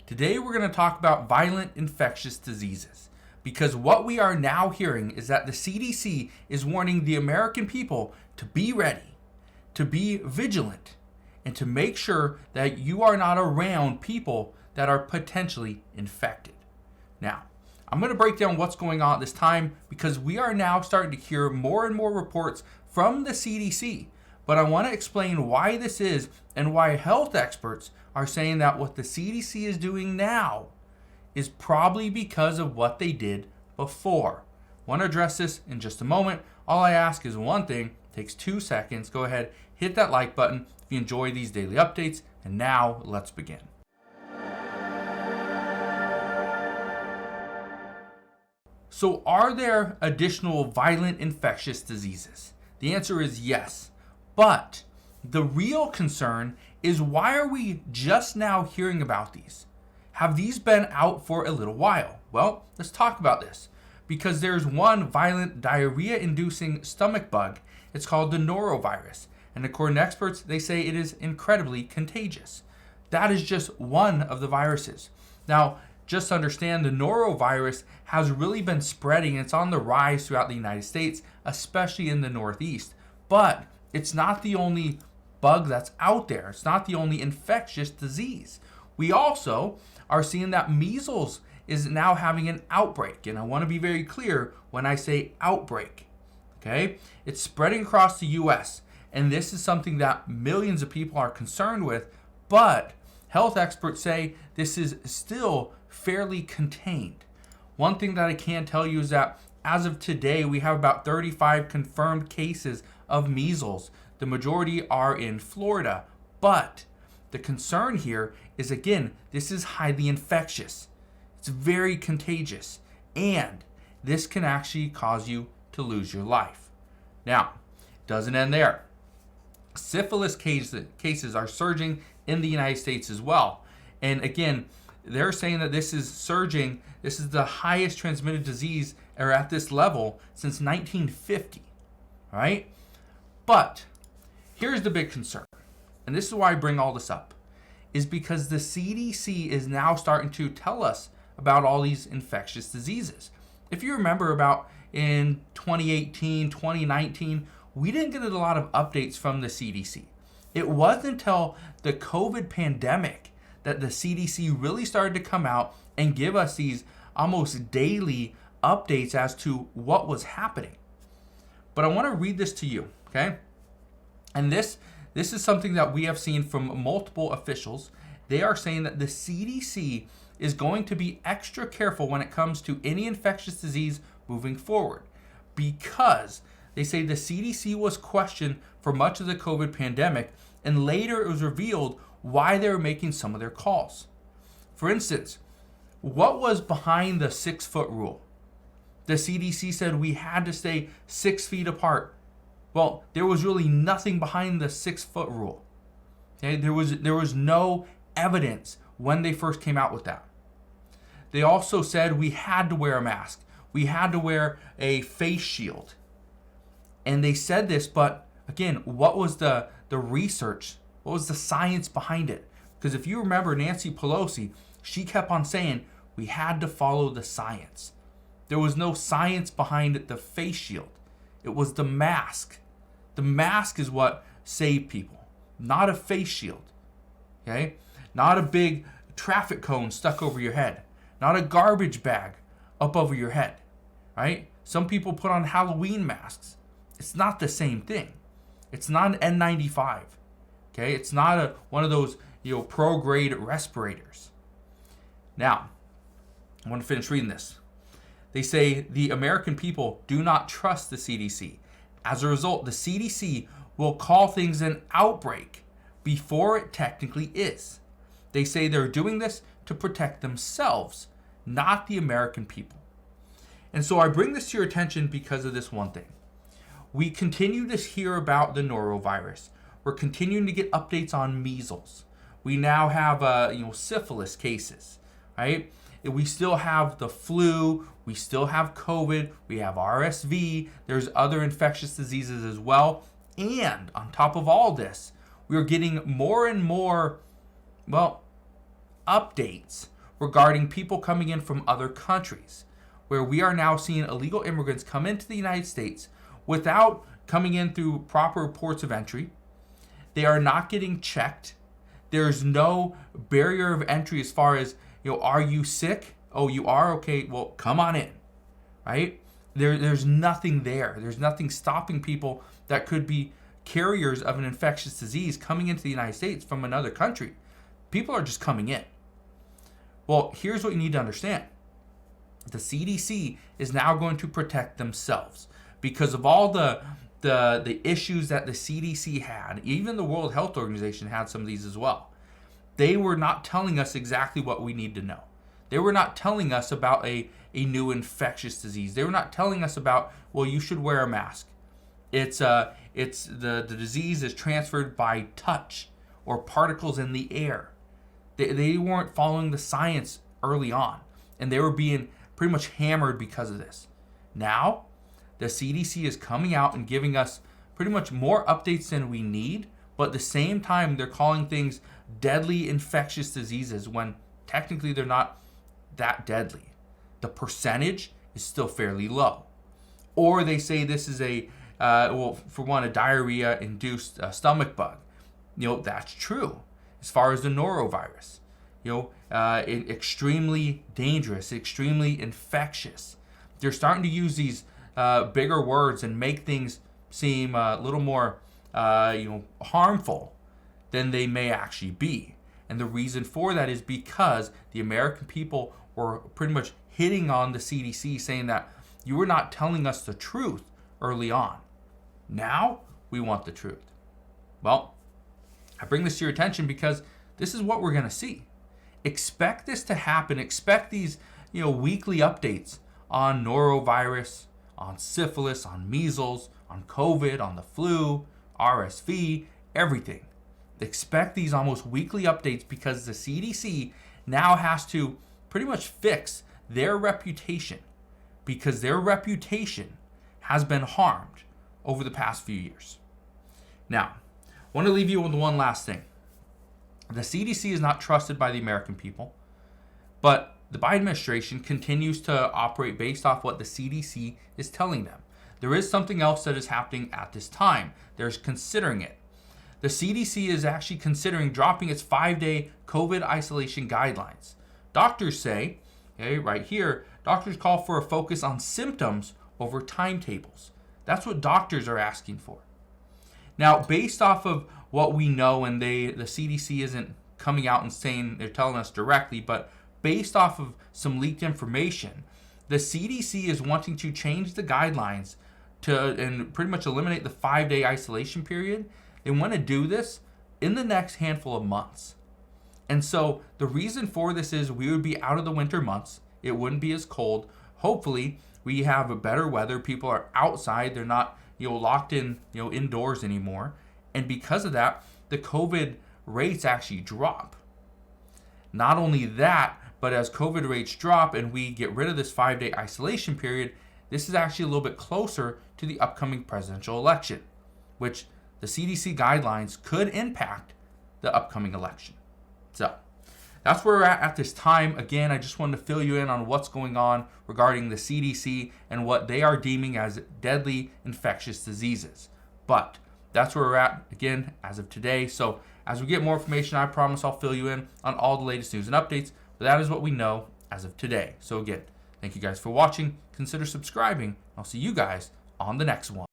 Today we're going to talk about violent infectious diseases, because what we are now hearing is that the CDC is warning the American people to be ready, to be vigilant, and to make sure that you are not around people that are potentially infected. Now, I'm going to break down what's going on at this time because we are now starting to hear more and more reports from the CDC. But I want to explain why this is and why health experts are saying that what the CDC is doing now is probably because of what they did before. I want to address this in just a moment. All I ask is one thing. It takes 2 seconds. Go ahead, hit that like button if you enjoy these daily updates. And now let's begin. So are there additional violent infectious diseases? The answer is yes. But the real concern is, why are we just now hearing about these? Have these been out for a little while? Well, let's talk about this. Because there's one violent diarrhea-inducing stomach bug. It's called the norovirus. And according to experts, they say it is incredibly contagious. That is just one of the viruses. Now, just understand the norovirus has really been spreading. It's on the rise throughout the United States, especially in the Northeast. But it's not the only bug that's out there. It's not the only infectious disease. We also are seeing that measles is now having an outbreak. And I want to be very clear when I say outbreak. Okay? It's spreading across the U.S. And this is something that millions of people are concerned with. But health experts say this is still fairly contained. One thing that I can tell you is that as of today, we have about 35 confirmed cases of measles. The majority are in Florida. But the concern here is, again, this is highly infectious. It's very contagious. And this can actually cause you to lose your life. Now, it doesn't end there. Syphilis cases are surging in the United States as well. And again, they're saying that this is surging. This is the highest transmitted disease or at this level since 1950. All right? But here's the big concern. And this is why I bring all this up. Is because the CDC is now starting to tell us about all these infectious diseases. If you remember, about in 2018, 2019, we didn't get a lot of updates from the CDC. It wasn't until the COVID pandemic that the CDC really started to come out and give us these almost daily updates as to what was happening. But I want to read this to you, okay? And this is something that we have seen from multiple officials. They are saying that the CDC is going to be extra careful when it comes to any infectious disease moving forward, because they say the CDC was questioned for much of the COVID pandemic, and later it was revealed why they were making some of their calls. For instance, what was behind the 6-foot rule? The CDC said we had to stay 6 feet apart. Well, there was really nothing behind the 6-foot rule. Okay, there was no evidence when they first came out with that. They also said we had to wear a mask. We had to wear a face shield. And they said this, but again, what was the research? What was the science behind it? Because if you remember Nancy Pelosi, she kept on saying we had to follow the science. There was no science behind the face shield. It was the mask. The mask is what saved people, not a face shield. Okay? Not a big traffic cone stuck over your head. Not a garbage bag up over your head. Right? Some people put on Halloween masks. It's not the same thing. It's not an N95. Okay? It's not one of those, pro-grade respirators. Now, I want to finish reading this. They say the American people do not trust the CDC. As a result, the CDC will call things an outbreak before it technically is. They say they're doing this to protect themselves, not the American people. And so I bring this to your attention because of this one thing. We continue to hear about the norovirus. We're continuing to get updates on measles. We now have syphilis cases, right? We still have the flu, we still have COVID, we have RSV, there's other infectious diseases as well. And on top of all this, we're getting more and more, updates regarding people coming in from other countries, where we are now seeing illegal immigrants come into the United States without coming in through proper ports of entry. They are not getting checked. There's no barrier of entry as far as, are you sick? Oh, you are? Okay, well, come on in, right? There's nothing there. There's nothing stopping people that could be carriers of an infectious disease coming into the United States from another country. People are just coming in. Well, here's what you need to understand. The CDC is now going to protect themselves because of all the issues that the CDC had. Even the World Health Organization had some of these as well. They were not telling us exactly what we need to know. They were not telling us about a new infectious disease. They were not telling us about, well, you should wear a mask. It's the disease is transferred by touch or particles in the air. They weren't following the science early on, and they were being pretty much hammered because of this. Now, the CDC is coming out and giving us pretty much more updates than we need, but at the same time, they're calling things deadly infectious diseases when technically they're not that deadly. The percentage is still fairly low. Or they say this is a diarrhea-induced stomach bug. That's true. As far as the norovirus, extremely dangerous, extremely infectious. They're starting to use these bigger words and make things seem a little more, harmful than they may actually be. And the reason for that is because the American people were pretty much hitting on the CDC, saying that you were not telling us the truth early on. Now we want the truth. Well, I bring this to your attention because this is what we're going to see. Expect this to happen. Expect these, weekly updates on norovirus, on syphilis, on measles, on COVID, on the flu, RSV, everything. Expect these almost weekly updates because the CDC now has to pretty much fix their reputation, because their reputation has been harmed over the past few years. Now, I want to leave you with one last thing. The CDC is not trusted by the American people, but the Biden administration continues to operate based off what the CDC is telling them. There is something else that is happening at this time. They're considering it. The CDC is actually considering dropping its 5-day COVID isolation guidelines. Doctors say, right here, doctors call for a focus on symptoms over timetables. That's what doctors are asking for. Now, based off of what we know, and the CDC isn't coming out and saying they're telling us directly, but based off of some leaked information, the CDC is wanting to change the guidelines and pretty much eliminate the 5-day isolation period. They want to do this in the next handful of months. And so the reason for this is we would be out of the winter months. It wouldn't be as cold. Hopefully, we have a better weather. People are outside. They're not, locked in, indoors anymore. And because of that, the COVID rates actually drop. Not only that, but as COVID rates drop and we get rid of this 5-day isolation period, this is actually a little bit closer to the upcoming presidential election, which the CDC guidelines could impact the upcoming election. So that's where we're at this time. Again, I just wanted to fill you in on what's going on regarding the CDC and what they are deeming as deadly infectious diseases. But that's where we're at, again, as of today. So as we get more information, I promise I'll fill you in on all the latest news and updates. But that is what we know as of today. So again, thank you guys for watching. Consider subscribing. I'll see you guys on the next one.